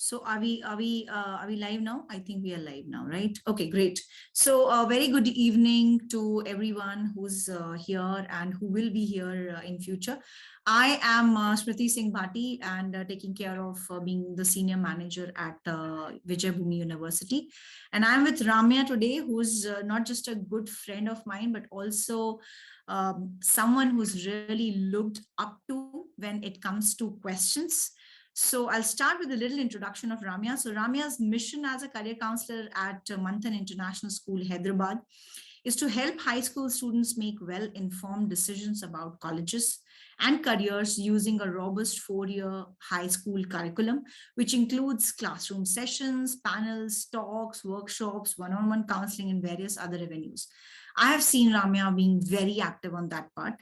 So are we live now? I think we are live now, right? Okay, great. So very good evening to everyone who's here and who will be here in future. I am Smriti Singh Bhati and taking care of being the senior manager at Vijay Bhumi University. And I'm with Ramya today, who's not just a good friend of mine, but also someone who's really looked up to when it comes to questions. So I'll start with a little introduction of Ramya. So Ramya's mission as a career counselor at Manthan International School, Hyderabad, is to help high school students make well-informed decisions about colleges and careers using a robust four-year high school curriculum, which includes classroom sessions, panels, talks, workshops, one-on-one counseling, and various other avenues. I have seen Ramya being very active on that part.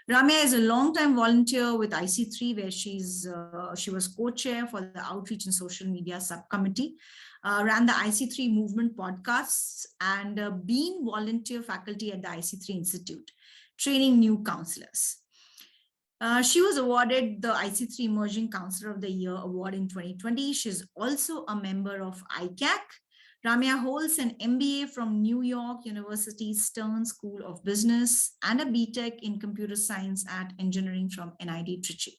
Ramya is a long-time volunteer with IC3, where she was co-chair for the Outreach and Social Media Subcommittee, ran the IC3 Movement podcasts, and been volunteer faculty at the IC3 Institute, training new counselors. She was awarded the IC3 Emerging Counselor of the Year award in 2020. She's also a member of ICAC. Ramya holds an MBA from New York University's Stern School of Business and a BTech in Computer Science and Engineering from NIT Trichy.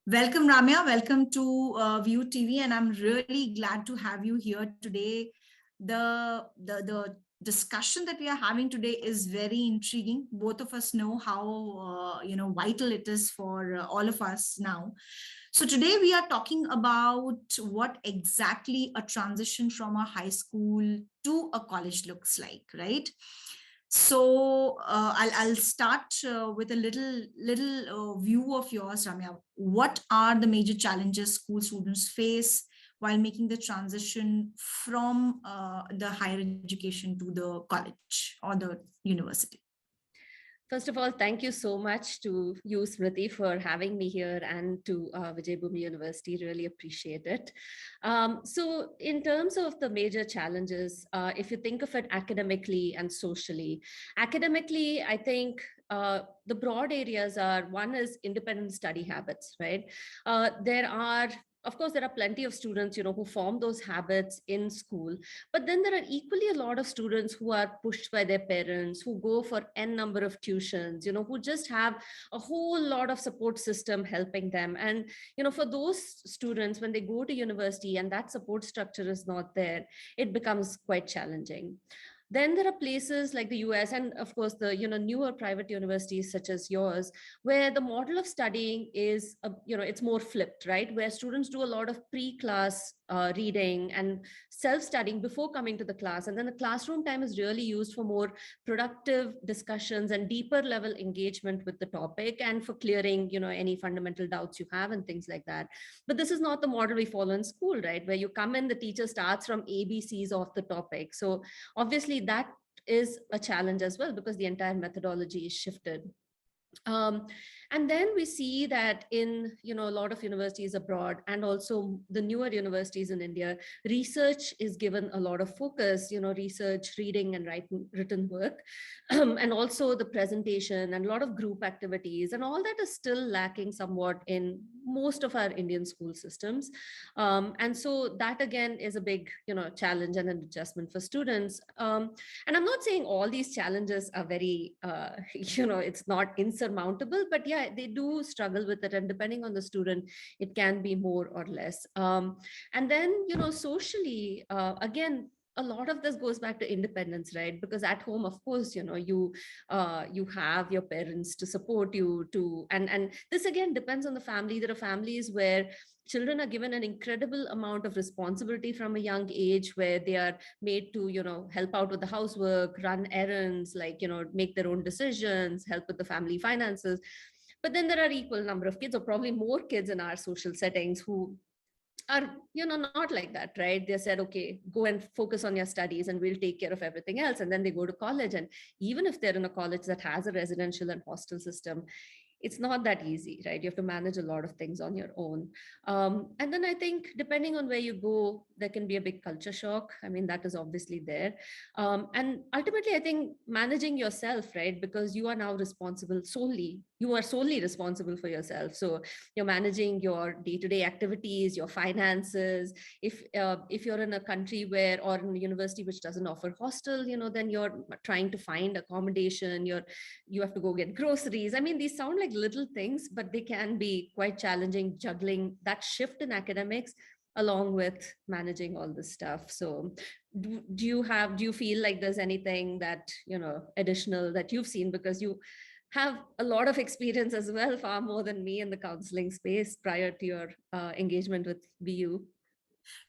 Welcome, Ramya. Welcome to View TV, and I'm really glad to have you here today. The discussion that we are having today is very intriguing. Both of us know how vital it is for all of us now. So today we are talking about what exactly a transition from a high school to a college looks like, right? So I'll start with a little view of yours, Ramya. What are the major challenges school students face while making the transition from the higher education to the college or the university? First of all, thank you so much to you, Smriti, for having me here and to Vijay Bhumi University. Really appreciate it. So in terms of the major challenges, if you think of it academically and socially, academically, I think the broad areas are, one is independent study habits, right? There are, of course, there are plenty of students, who form those habits in school, but then there are equally a lot of students who are pushed by their parents, who go for n number of tuitions, who just have a whole lot of support system helping them. And for those students, when they go to university and that support structure is not there, it becomes quite challenging. Then there are places like the US and of course the newer private universities such as yours, where the model of studying is it's more flipped, right? Where students do a lot of pre-class reading and self-studying before coming to the class, and then the classroom time is really used for more productive discussions and deeper level engagement with the topic and for clearing any fundamental doubts you have and things like that. But this is not the model we follow in school, right? Where you come in, the teacher starts from ABCs of the topic. So obviously that is a challenge as well, because the entire methodology is shifted. Um, and then we see that in a lot of universities abroad and also the newer universities in India, research is given a lot of focus, research, reading and written work, and also the presentation and a lot of group activities, and all that is still lacking somewhat in most of our Indian school systems. And so that again is a big challenge and an adjustment for students. And I'm not saying all these challenges are very it's not insurmountable, but yeah, they do struggle with it, and depending on the student it can be more or less. And then socially, again, a lot of this goes back to independence, right? Because at home, of course, you have your parents to support you to, and this again depends on the family. There are families where children are given an incredible amount of responsibility from a young age, where they are made to help out with the housework, run errands, like make their own decisions, help with the family finances. But then there are equal number of kids, or probably more kids in our social settings, who are not like that, right? They said, okay, go and focus on your studies and we'll take care of everything else. And then they go to college, and even if they're in a college that has a residential and hostel system, it's not that easy, right? You have to manage a lot of things on your own. And then I think depending on where you go, there can be a big culture shock. I mean, that is obviously there. And ultimately, I think managing yourself, right? Because you are now responsible solely, you are solely responsible for yourself. So you're managing your day-to-day activities, your finances. If you're in a country where, or in a university which doesn't offer hostel, then you're trying to find accommodation, you have to go get groceries. I mean, these sound like little things, but they can be quite challenging, juggling that shift in academics along with managing all this stuff. So do you feel like there's anything that, additional that you've seen, because you have a lot of experience as well, far more than me in the counseling space prior to your engagement with BU?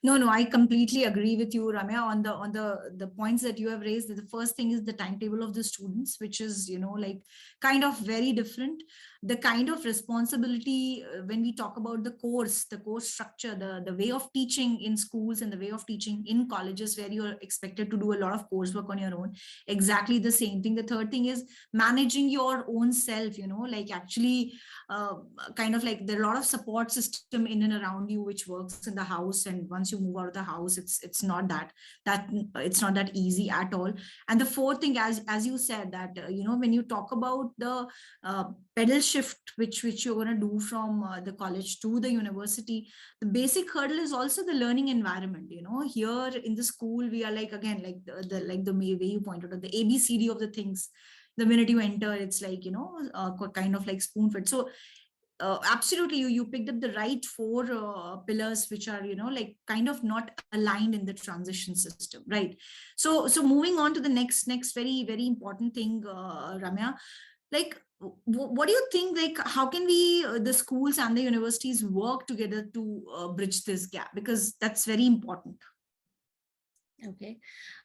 No, no, I completely agree with you, Ramya, on the points that you have raised. The first thing is the timetable of the students, which is, like kind of very different. The kind of responsibility when we talk about the course structure, the way of teaching in schools and the way of teaching in colleges, where you're expected to do a lot of coursework on your own. Exactly the same thing. The third thing is managing your own self, like actually uh, kind of like there are a lot of support system in and around you which works in the house, and once you move out of the house, it's not that it's not that easy at all. And the fourth thing, as you said, that when you talk about the pedal shift which you're going to do from the college to the university, the basic hurdle is also the learning environment. Here in the school, we are like, again, like the way you pointed out, the ABCD of the things. The minute you enter, it's like, kind of like spoon fed. So absolutely, you picked up the right four pillars, which are, like kind of not aligned in the transition system, right? So moving on to the next very very important thing, Ramya, like what do you think, like how can we the schools and the universities work together to bridge this gap, because that's very important. Okay.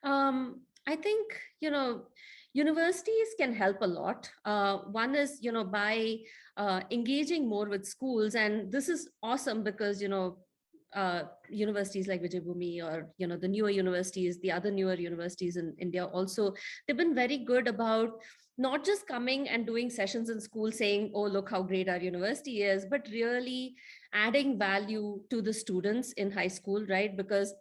I think, universities can help a lot. One is, by engaging more with schools. And this is awesome because, universities like Vijay or, the newer universities, the other newer universities in India also, they've been very good about not just coming and doing sessions in school saying, oh, look how great our university is, but really adding value to the students in high school, right? Because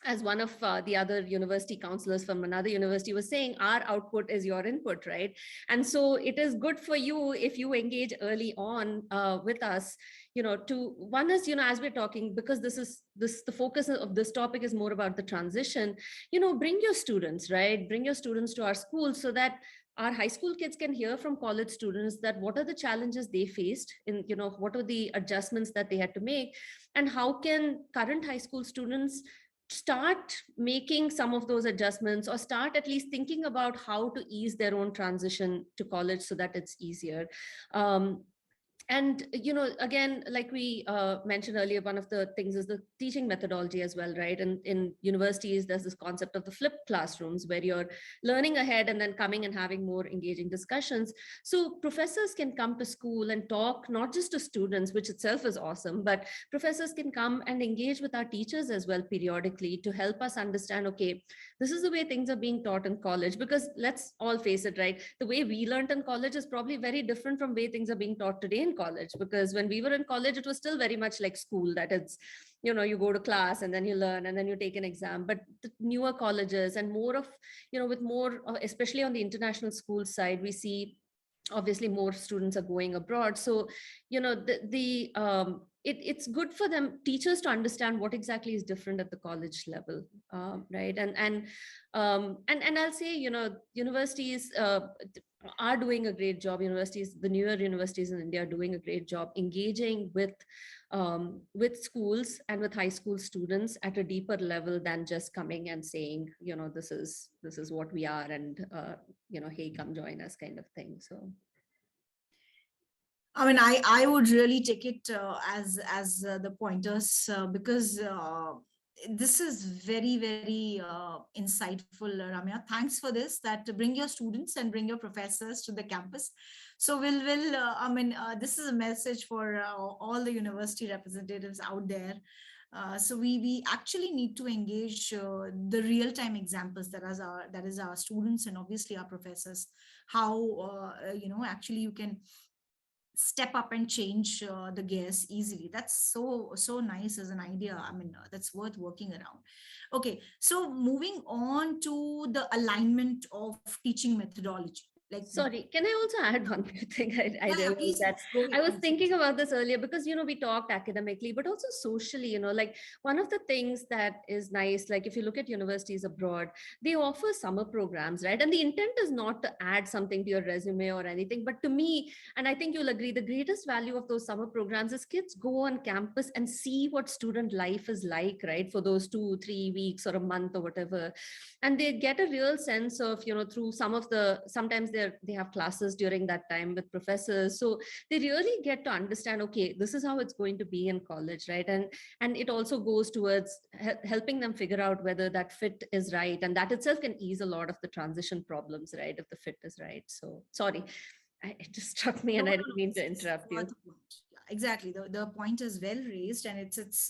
as one of the other university counselors from another university was saying, our output is your input, right? And so it is good for you if you engage early on with us, to one is, as we're talking, because this the focus of this topic is more about the transition, bring your students, right? Bring your students to our schools so that our high school kids can hear from college students that what are the challenges they faced in, what are the adjustments that they had to make, and how can current high school students start making some of those adjustments, or start at least thinking about how to ease their own transition to college so that it's easier. And again, like we mentioned earlier, one of the things is the teaching methodology as well, right? And in universities, there's this concept of the flipped classrooms where you're learning ahead and then coming and having more engaging discussions. So professors can come to school and talk not just to students, which itself is awesome, but professors can come and engage with our teachers as well periodically to help us understand, okay, this is the way things are being taught in college. Because let's all face it, right? The way we learned in college is probably very different from way things are being taught today in college. Because when we were in college, it was still very much like school, that it's, you go to class and then you learn and then you take an exam. But the newer colleges and more of, with more, especially on the international school side, we see obviously more students are going abroad. So it's good for them teachers to understand what exactly is different at the college level, right? And I'll say, universities are doing a great job. Universities, the newer universities in India, are doing a great job engaging with schools and with high school students at a deeper level than just coming and saying, this is what we are, and hey, come join us, kind of thing. So I mean, I would really take it as the pointers, because this is very very insightful, Ramya. Thanks for this. That bring your students and bring your professors to the campus. So will I mean, this is a message for all the university representatives out there. So we actually need to engage the real time examples that is our students and obviously our professors. How actually you can step up and change the gears easily. That's so nice as an idea. I mean, that's worth working around. Okay, so moving on to the alignment of teaching methodology. Like, Sorry, can I also add one more thing? I yeah, yeah, realized please, that please go I ahead, was please. thinking about this earlier because, we talked academically, but also socially, like one of the things that is nice, like if you look at universities abroad, they offer summer programs, right? And the intent is not to add something to your resume or anything, but to me, and I think you'll agree, the greatest value of those summer programs is kids go on campus and see what student life is like, right? For those 2, 3 weeks or a month or whatever, and they get a real sense of, through sometimes they have classes during that time with professors, so they really get to understand, okay, this is how it's going to be in college, right? And it also goes towards helping them figure out whether that fit is right, and that itself can ease a lot of the transition problems, right, if the fit is right. So sorry, it just struck me No, and no, I no. didn't mean to It's interrupt worth you. a point. Yeah, exactly. The point is well raised, and it's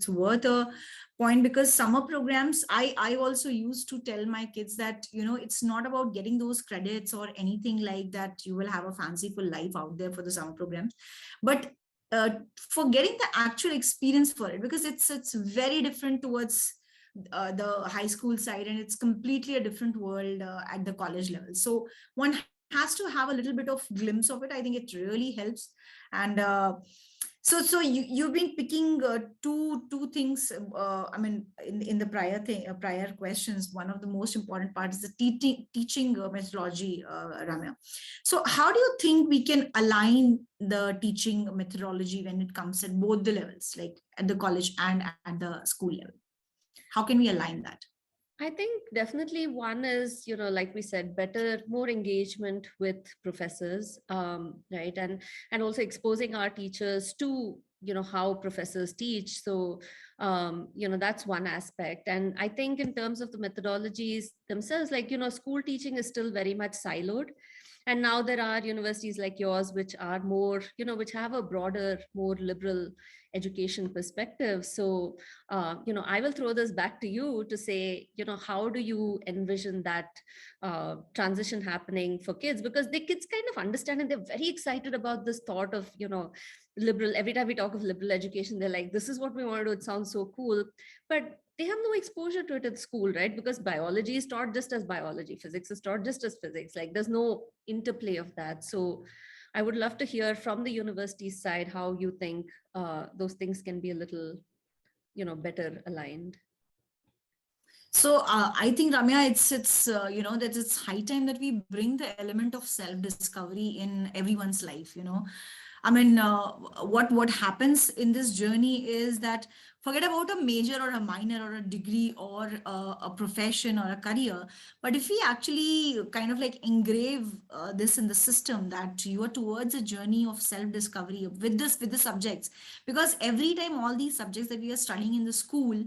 worth a point, because summer programs. I also used to tell my kids that it's not about getting those credits or anything like that. You will have a fanciful life out there for the summer programs, but for getting the actual experience for it, because it's very different towards the high school side, and it's completely a different world at the college level. So one has to have a little bit of glimpse of it. I think it really helps. And so you've been picking two things. I mean, in the prior questions, one of the most important parts is the teaching methodology, Ramya. So how do you think we can align the teaching methodology when it comes at both the levels, like at the college and at the school level? How can we align that? I think definitely one is, like we said, better, more engagement with professors, right? And also exposing our teachers to, how professors teach. So, that's one aspect. And I think in terms of the methodologies themselves, like, school teaching is still very much siloed. And now there are universities like yours, which are more, which have a broader, more liberal education perspective. So, I will throw this back to you to say, how do you envision that transition happening for kids? Because the kids kind of understand and they're very excited about this thought of, liberal. Every time we talk of liberal education, they're like, this is what we want to do. It sounds so cool. But they have no exposure to it at school, right? Because biology is taught just as biology, physics is taught just as physics. Like there's no interplay of that. So I would love to hear from the university side how you think those things can be a little, better aligned. So I think, Ramya, it's that it's high time that we bring the element of self discovery in everyone's life. I mean, what happens in this journey is that, forget about a major or a minor or a degree or a profession or a career, but if we actually kind of like engrave this in the system, that you are towards a journey of self discovery with the subjects, because every time all these subjects that we are studying in the school,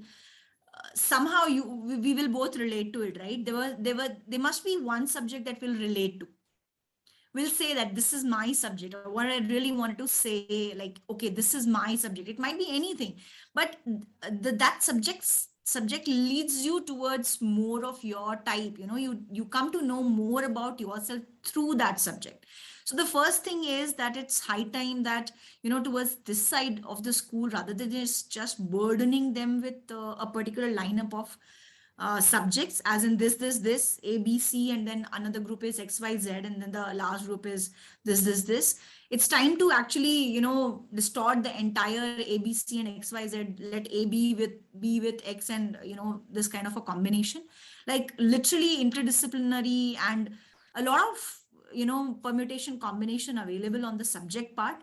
somehow we will both relate to it, right? There must be one subject that will relate to, will say that this is my subject, or what I really wanted to say, like, okay, this is my subject. It might be anything, but that subject leads you towards more of your type. You come to know more about yourself through that subject. So the first thing is that it's high time that, towards this side of the school, rather than just burdening them with a particular lineup of subjects, as in this A B C, and then another group is XYZ, and then the last group is this. It's time to actually distort the entire ABC and XYZ. Let A be with X, and this kind of a combination, like literally interdisciplinary, and a lot of permutation combination available on the subject part.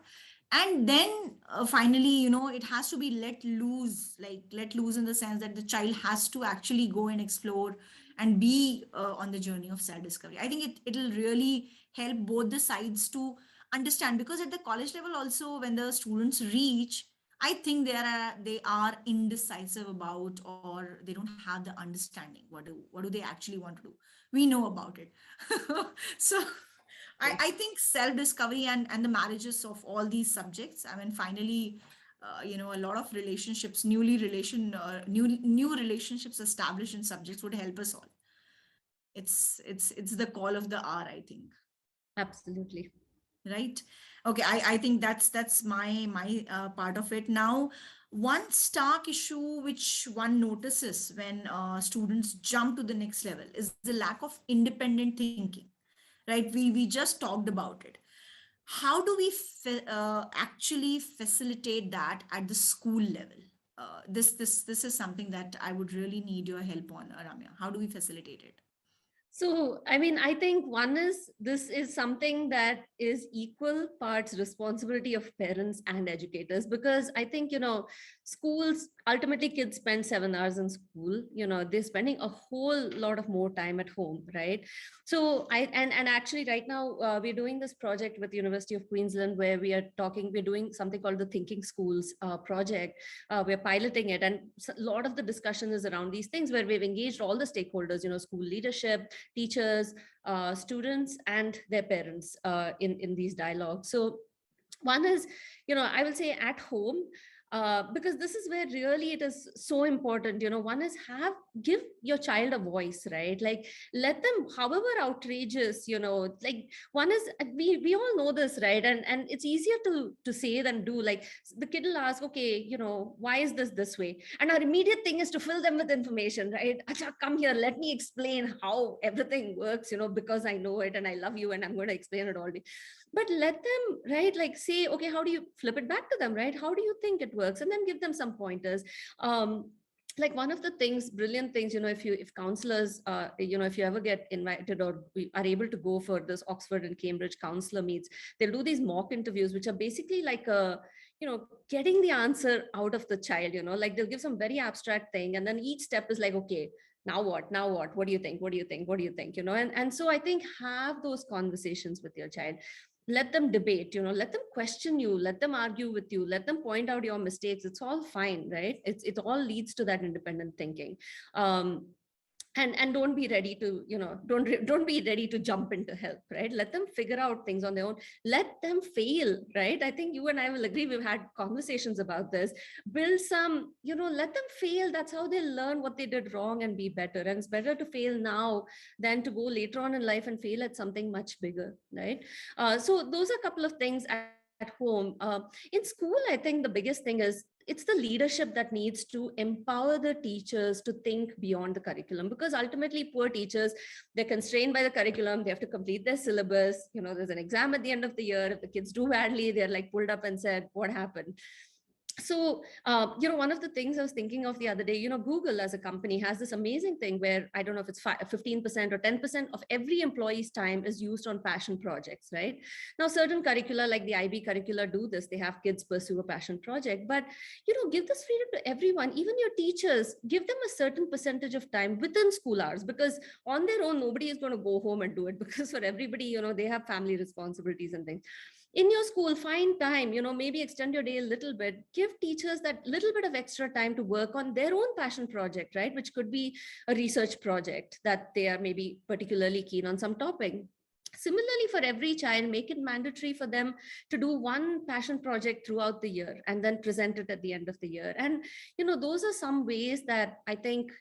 And then finally, it has to be let loose, like let loose in the sense that the child has to actually go and explore and be on the journey of self discovery. I think it'll really help both the sides to understand, because at the college level also, when the students reach, I think they are indecisive about, or they don't have the understanding what do they actually want to do. We know about it. So I think self discovery and the marriages of all these subjects. I mean, finally, a lot of relationships, new relationships established in subjects would help us all. It's the call of the hour, I think. Absolutely. right? Okay, I think that's my part of it. Now, one stark issue which one notices when students jump to the next level is the lack of independent thinking, right? We just talked about it. How do we actually facilitate that at the school level? This is something that I would really need your help on, Ramya. How do we facilitate it? So, I mean, I think one is this is something that is equal parts responsibility of parents and educators, because I think, schools ultimately kids spend 7 hours in school, they're spending a whole lot of more time at home, right? So, and actually, right now, we're doing this project with the University of Queensland where we're doing something called the Thinking Schools project. We're piloting it, and a lot of the discussion is around these things where we've engaged all the stakeholders, school leadership, teachers, students, and their parents in these dialogues. So one is, I will say at home, because this is where really it is so important. One is give your child a voice, right? Like, let them, however outrageous, like, one is, we all know this, right? And it's easier to say than do. Like, the kid will ask, okay, why is this way? And our immediate thing is to fill them with information, right? Acha, come here, let me explain how everything works, because I know it and I love you and I'm going to explain it all day. But let them, right, like, say, okay, how do you flip it back to them, right? How do you think it works? And then give them some pointers. Like, one of the things, brilliant things, if counselors, if you ever get invited or are able to go for this Oxford and Cambridge counselor meets, they'll do these mock interviews, which are basically like getting the answer out of the child. Like, they'll give some very abstract thing, and then each step is like, okay, now what do you think, what do you think, and so I think have those conversations with your child. Let them debate, let them question you, let them argue with you, let them point out your mistakes. It's all fine, right? It all leads to that independent thinking. um and don't be ready to, don't be ready to jump into help, right? Let them figure out things on their own. Let them fail, right? I think you and I will agree, we've had conversations about this. Build some, let them fail. That's how they learn what they did wrong and be better. And it's better to fail now than to go later on in life and fail at something much bigger, right? So those are a couple of things at home. In school, I think the biggest thing is it's the leadership that needs to empower the teachers to think beyond the curriculum, because ultimately poor teachers, they're constrained by the curriculum. They have to complete their syllabus. There's an exam at the end of the year. If the kids do badly, they're like pulled up and said, what happened? So one of the things I was thinking of the other day, Google as a company has this amazing thing where I don't know if it's 15% or 10% of every employee's time is used on passion projects, right? Now, certain curricula like the IB curricula do this. They have kids pursue a passion project, but give this freedom to everyone, even your teachers. Give them a certain percentage of time within school hours, because on their own nobody is going to go home and do it, because for everybody, they have family responsibilities and things. In your school, find time, maybe extend your day a little bit. Give teachers that little bit of extra time to work on their own passion project, right? Which could be a research project that they are maybe particularly keen on some topic. Similarly, for every child, make it mandatory for them to do one passion project throughout the year and then present it at the end of the year. And those are some ways that I think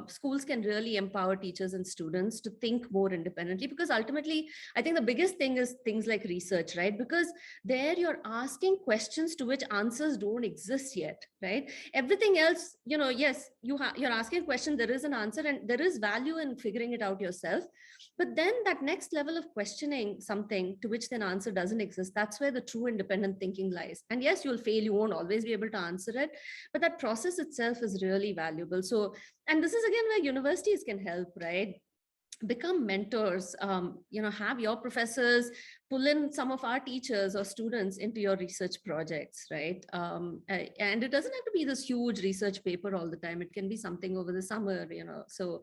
schools can really empower teachers and students to think more independently, because ultimately I think the biggest thing is things like research, right? Because there you're asking questions to which answers don't exist yet, right? Everything else, yes, you're asking a question, there is an answer, and there is value in figuring it out yourself. But then that next level of questioning something to which an answer doesn't exist, that's where the true independent thinking lies. And yes, you'll fail, you won't always be able to answer it, but that process itself is really valuable. So, and this is again where universities can help, right? Become mentors. Have your professors pull in some of our teachers or students into your research projects, right? And it doesn't have to be this huge research paper all the time. It can be something over the summer, so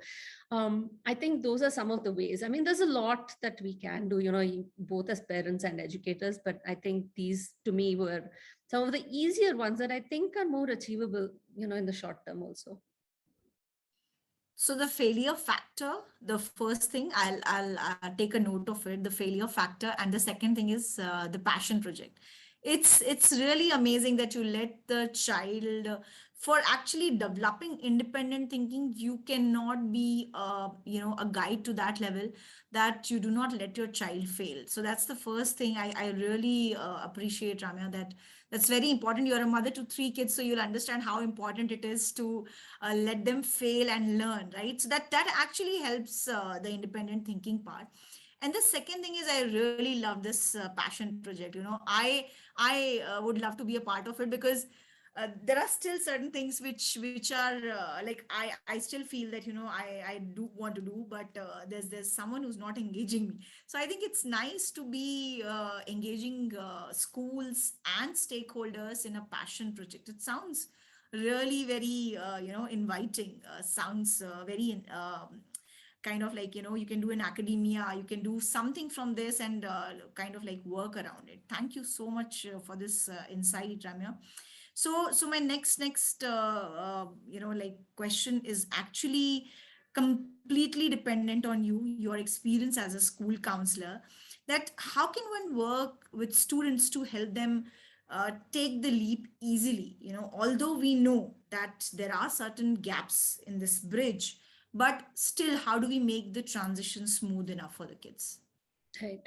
I think those are some of the ways. I mean, there's a lot that we can do, both as parents and educators, but I think these to me were some of the easier ones that I think are more achievable, in the short term also. So the failure factor, the first thing I'll take a note of it, the failure factor, and the second thing is the passion project. It's really amazing that you let the child for actually developing independent thinking, you cannot be a guide to that level, that you do not let your child fail. So that's the first thing I really appreciate, Ramya, that's very important. You're a mother to three kids, so you'll understand how important it is to let them fail and learn, right? So that actually helps the independent thinking part. And the second thing is, I really love this passion project. I would love to be a part of it, because there are still certain things which are like I still feel that I do want to do, but there's someone who's not engaging me. So I think it's nice to be engaging schools and stakeholders in a passion project. It sounds really very inviting. Sounds very kind of like, you can do in academia, you can do something from this, and kind of like work around it. Thank you so much for this insight, Ramya. So my next like question is actually completely dependent on your experience as a school counselor, that how can one work with students to help them take the leap easily, although we know that there are certain gaps in this bridge, but still, how do we make the transition smooth enough for the kids? Right.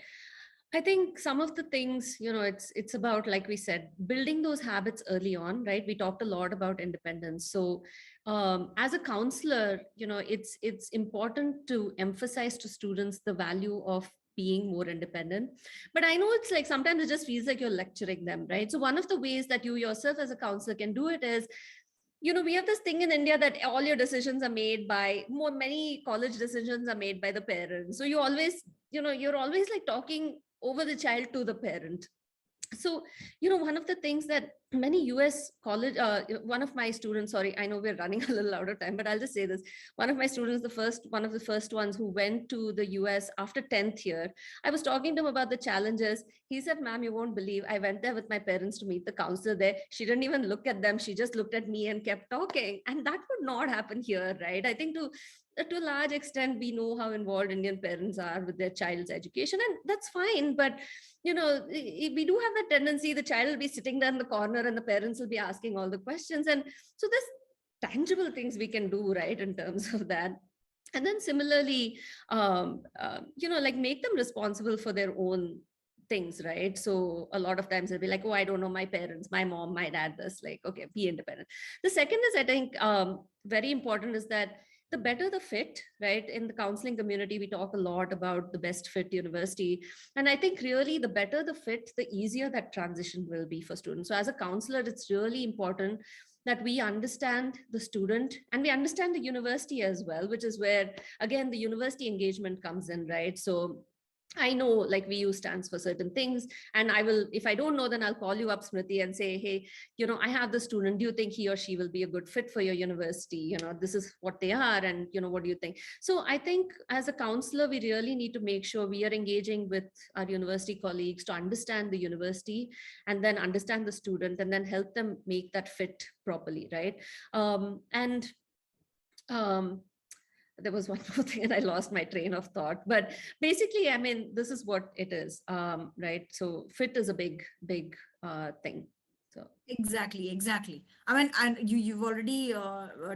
I think some of the things, it's about, like we said, building those habits early on, right? We talked a lot about independence. So as a counselor, it's important to emphasize to students the value of being more independent. But I know it's like sometimes it just feels like you're lecturing them, right? So one of the ways that you yourself as a counselor can do it is, we have this thing in India that all your decisions are made by many college decisions are made by the parents. So you always, you're always like talking over the child to the parent. So one of the things that many US college one of my students, sorry, I know we're running a little out of time, but I'll just say this. One of my students, one of the first ones who went to the US after 10th year, I was talking to him about the challenges. He said, ma'am, you won't believe, I went there with my parents to meet the counselor there. She didn't even look at them, she just looked at me and kept talking. And that would not happen here, right? I think to a large extent, we know how involved Indian parents are with their child's education, and that's fine. But we do have that tendency, the child will be sitting there in the corner and the parents will be asking all the questions. And so there's tangible things we can do, right, in terms of that. And then similarly, like make them responsible for their own things, right? So a lot of times they'll be like, oh, I don't know my parents, my mom, my dad, this, like, okay, be independent. The second is, I think, very important, is that the better the fit, right? In the counseling community, we talk a lot about the best fit university. And I think really the better the fit, the easier that transition will be for students. So as a counselor, it's really important that we understand the student and we understand the university as well, which is where, again, the university engagement comes in, right? So I know, like, we use stands for certain things, and I will, if I don't know, then I'll call you up, Smriti, and say, hey, I have the student. Do you think he or she will be a good fit for your university? This is what they are, and what do you think? So I think as a counselor, we really need to make sure we are engaging with our university colleagues to understand the university, and then understand the student, and then help them make that fit properly, right? And um, there was one more thing and I lost my train of thought, but basically, I mean, this is what it is, right? So fit is a big thing. So Exactly. I mean, and you've already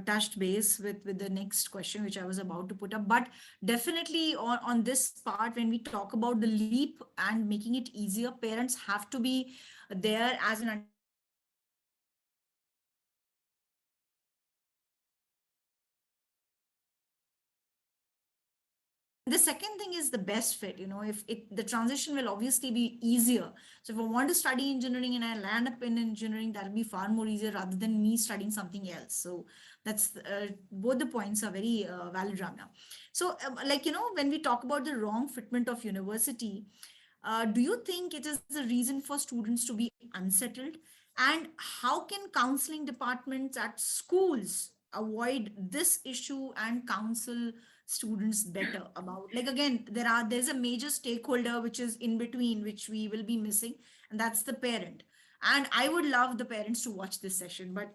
touched base with the next question, which I was about to put up. But definitely on this part, when we talk about the leap and making it easier, parents have to be there as an understanding that this is what we want to do, and the second thing is the best fit. If it the transition will obviously be easier. So if I want to study engineering and I land up in engineering, that'll be far more easier rather than me studying something else. So that's both the points are very valid, Ramya. So like, when we talk about the wrong fitment of university, do you think it is a reason for students to be unsettled? And how can counseling departments at schools avoid this issue and counsel students better about, like, again, there's a major stakeholder which is in between, which we will be missing, and that's the parent. And I would love the parents to watch this session, but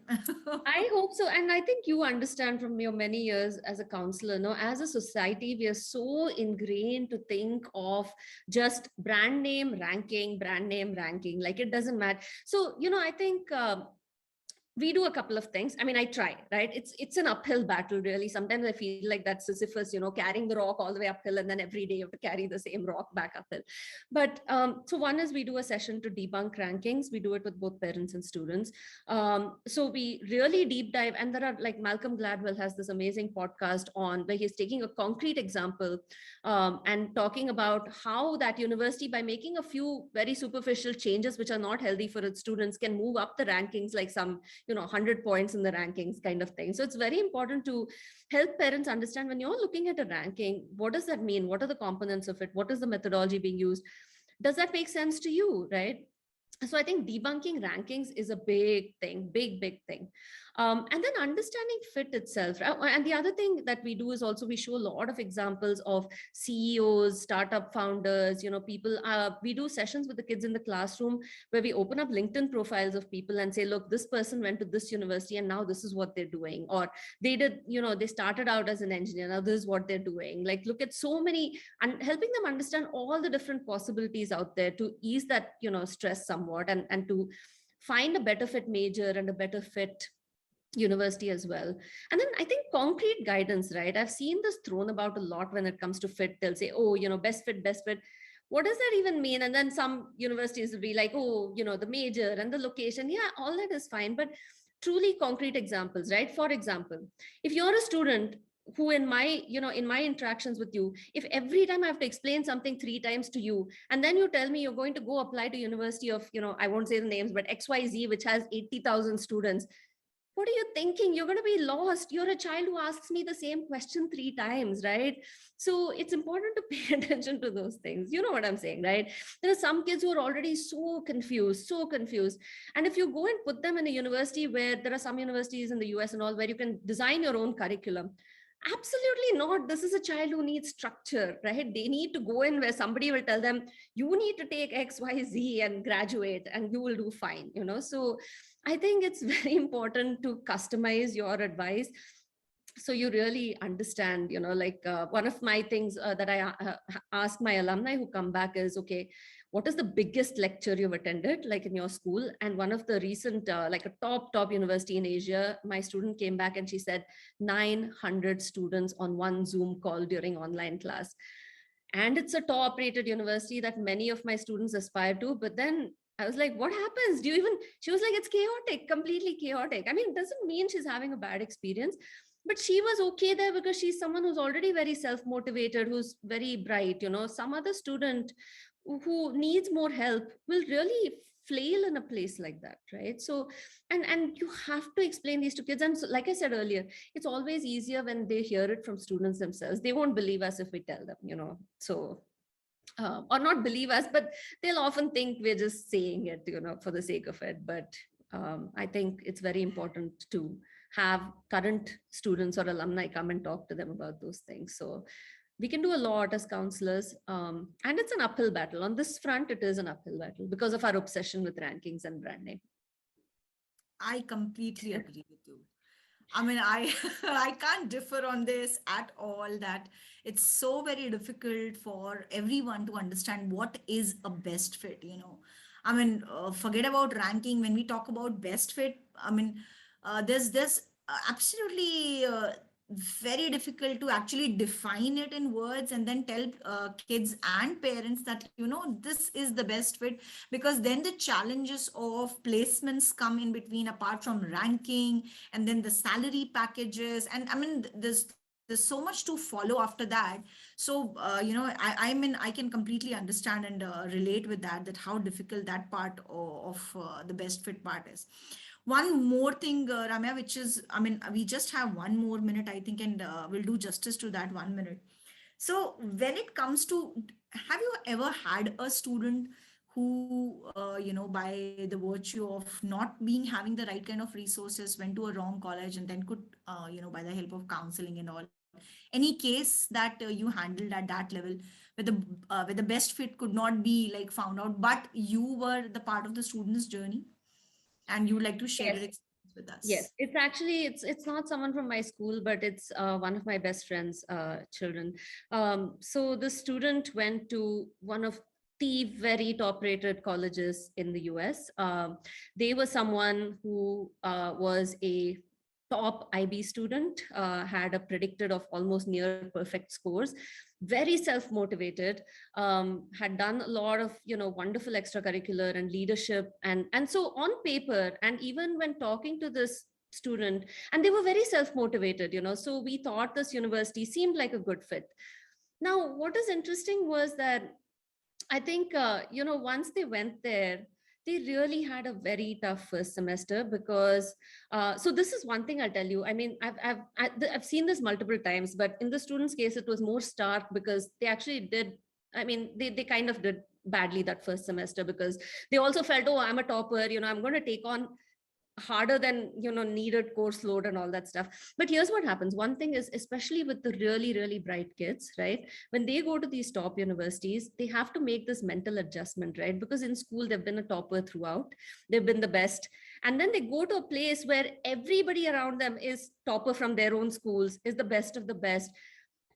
I hope so. And I think you understand from your many years as a counselor, no, as a society, we are so ingrained to think of just brand name ranking, like it doesn't matter. So, I think we do a couple of things. I mean, I try, right? It's an uphill battle, really. Sometimes I feel like that Sisyphus, carrying the rock all the way uphill, and then every day you have to carry the same rock back uphill. But so one is we do a session to debunk rankings. We do it with both parents and students. So we really deep dive, and there are, like, Malcolm Gladwell has this amazing podcast on where he's taking a concrete example, and talking about how that university, by making a few very superficial changes which are not healthy for its students, can move up the rankings like some 100 points in the rankings kind of thing. So it's very important to help parents understand, when you're looking at a ranking, what does that mean? What are the components of it? What is the methodology being used? Does that make sense to you, right? So I think debunking rankings is a big thing, big thing. And then understanding fit itself. And the other thing that we do is also we show a lot of examples of CEOs, startup founders, people. We do sessions with the kids in the classroom where we open up LinkedIn profiles of people and say, look, this person went to this university and now this is what they're doing. Or they did, they started out as an engineer, now this is what they're doing. Like, look at so many, and helping them understand all the different possibilities out there to ease that, stress somewhat, and to find a better fit major and a better fit university as well. And then I think concrete guidance, right? I've seen this thrown about a lot when it comes to fit. They'll say, oh, best fit, best fit. What does that even mean? And then some universities will be like, oh, the major and the location. Yeah, all that is fine. But truly concrete examples, right? For example, if you're a student who, in my interactions with you, if every time I have to explain something 3 times to you, and then you tell me you're going to go apply to university of, I won't say the names, but XYZ, which has 80,000 students, what are you thinking? You're going to be lost. You're a child who asks me the same question 3 times, right? So it's important to pay attention to those things. You know what I'm saying, right? There are some kids who are already so confused, so confused. And if you go and put them in a university, where there are some universities in the US and all where you can design your own curriculum, absolutely not. This is a child who needs structure, right? They need to go in where somebody will tell them, you need to take XYZ and graduate and you will do fine. So I think it's very important to customize your advice so you really understand. Like, one of my things that I ask my alumni who come back is, okay, what is the biggest lecture you've attended, like in your school? And one of the recent, like a top university in Asia, my student came back and she said 900 students on one Zoom call during online class. And it's a top rated university that many of my students aspire to. But then I was like, what happens? Do you even, she was like, it's chaotic, completely chaotic. I mean, it doesn't mean she's having a bad experience, but she was okay there because she's someone who's already very self-motivated, who's very bright. Some other student who needs more help will really flail in a place like that, right? So, and you have to explain these to kids. And so, like I said earlier, it's always easier when they hear it from students themselves. They won't believe us if we tell them. So, or not believe us, but they'll often think we're just saying it, for the sake of it. But I think it's very important to have current students or alumni come and talk to them about those things. So we can do a lot as counselors, and it's an uphill battle. On this front, it is an uphill battle because of our obsession with rankings and brand name. I completely agree with you. I mean, I I can't differ on this at all, that it's so very difficult for everyone to understand what is a best fit. I mean, forget about ranking. When we talk about best fit, I mean, there's absolutely very difficult to actually define it in words and then tell kids and parents that, this is the best fit, because then the challenges of placements come in between, apart from ranking, and then the salary packages. And I mean, there's so much to follow after that. So I mean, I can completely understand and relate with that how difficult that part of the best fit part is. One more thing, Ramya, which is, I mean, we just have one more minute, I think, and we'll do justice to that 1 minute. So when it comes to, have you ever had a student who, by the virtue of not being having the right kind of resources, went to a wrong college and then could, by the help of counseling and all, any case that you handled at that level, where the best fit could not be like found out, but you were the part of the student's journey, and you would like to share your Yes. experience with Yes, us? it's actually it's not someone from my school, but it's one of my best friends' children. So the student went to one of the very top rated colleges in the US. They were someone who was a top IB student, had a predicted of almost near perfect scores, very self motivated, had done a lot of wonderful extracurricular and leadership, and so on paper, and even when talking to this student, and they were very self motivated, so we thought this university seemed like a good fit. Now, what is interesting was that I think, once they went there, they really had a very tough first semester because, so this is one thing I'll tell you. I mean, I've seen this multiple times, but in the students' case, it was more stark because they actually did. I mean, they kind of did badly that first semester because they also felt, oh, I'm a topper, I'm going to take on harder than needed course load and all that stuff. But here's what happens. One thing is, especially with the really really bright kids, right, when they go to these top universities, they have to make this mental adjustment, right, because in school they've been a topper throughout, they've been the best, and then they go to a place where everybody around them is topper from their own schools, is the best of the best.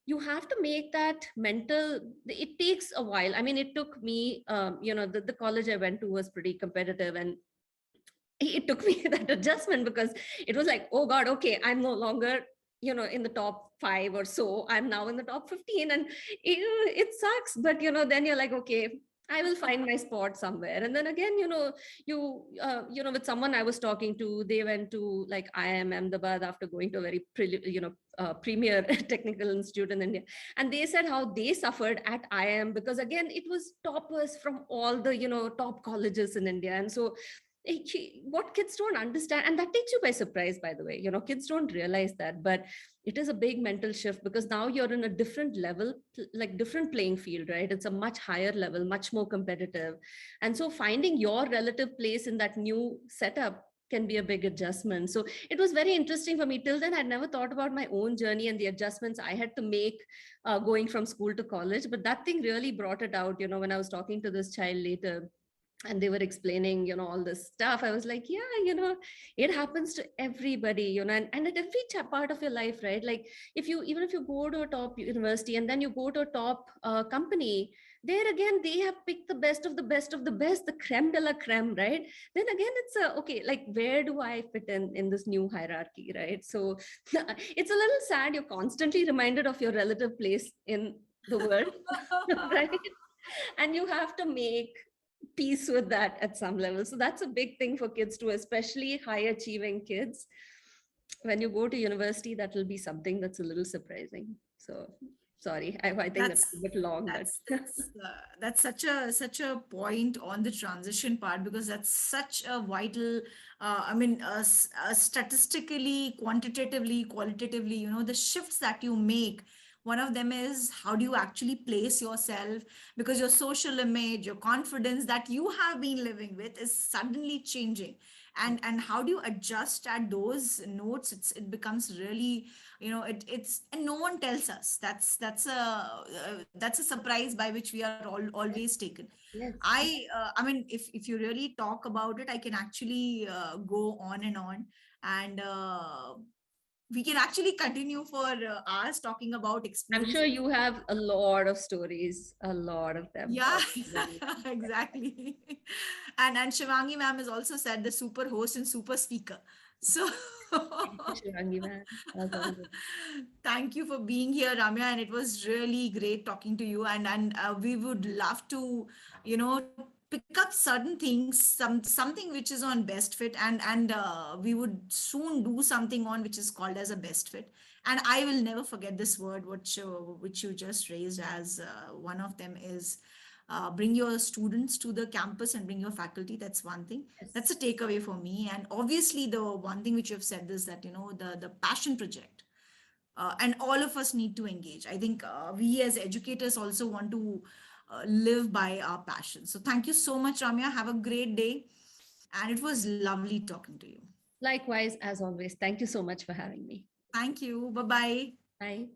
You have to make that mental, it takes a while. I mean, it took me, the college I went to was pretty competitive, and it took me that adjustment because it was like, oh god, okay, I'm no longer in the top 5 or so, I'm now in the top 15, and it sucks, but then you're like, okay, I will find my spot somewhere. And then again, with someone I was talking to, they went to like IIM Ahmedabad after going to a very premier technical institute in India, and they said how they suffered at IIM because again it was toppers from all the top colleges in India. And so what kids don't understand, and that takes you by surprise, by the way, kids don't realize that, but it is a big mental shift because now you're in a different level, like different playing field, right? It's a much higher level, much more competitive, and so finding your relative place in that new setup can be a big adjustment. So it was very interesting for me. Till then I'd never thought about my own journey and the adjustments I had to make, going from school to college, but that thing really brought it out. When I was talking to this child later and they were explaining all this stuff, I was like, yeah, it happens to everybody, and at every part of your life, right? Like if you, even if you go to a top university and then you go to a top company, there again they have picked the best of the best of the best, the creme de la creme, right? Then again it's okay, like where do I fit in this new hierarchy, right? So it's a little sad, you're constantly reminded of your relative place in the world right? And you have to make peace with that at some level. So that's a big thing for kids too, especially high achieving kids. When you go to university, that will be something that's a little surprising. So sorry, I think that's a That's bit long, but that's such a point on the transition part, because that's such a vital, I mean, statistically, quantitatively, qualitatively, the shifts that you make. One of them is how do you actually place yourself, because your social image, your confidence that you have been living with is suddenly changing. And how do you adjust at those notes? It becomes really, it's, and no one tells us. That's a surprise by which we are always taken. yes. I mean, if you really talk about it, I can actually go on and on, and we can actually continue for hours talking about I'm sure experiences. you have a lot of stories, a lot of them. Yeah, exactly. And Shivangi ma'am has also said the super host and super speaker. So Thank you, Shivangi, man. As always. thank you for being here, Ramya, and it was really great talking to you. And we would love to, pick up certain things, something which is on best fit, and we would soon do something on which is called as a best fit. And I will never forget this word, which you just raised as one of them is. Bring your students to the campus and bring your faculty. That's one thing. That's Yes. a takeaway for me. And obviously, the one thing which you have said is that, the passion project, and all of us need to engage. I think we as educators also want to live by our passion. So thank you so much, Ramya. Have a great day. And it was lovely talking to you. Likewise, as always, thank you so much for having me. Thank you. Bye bye. Bye.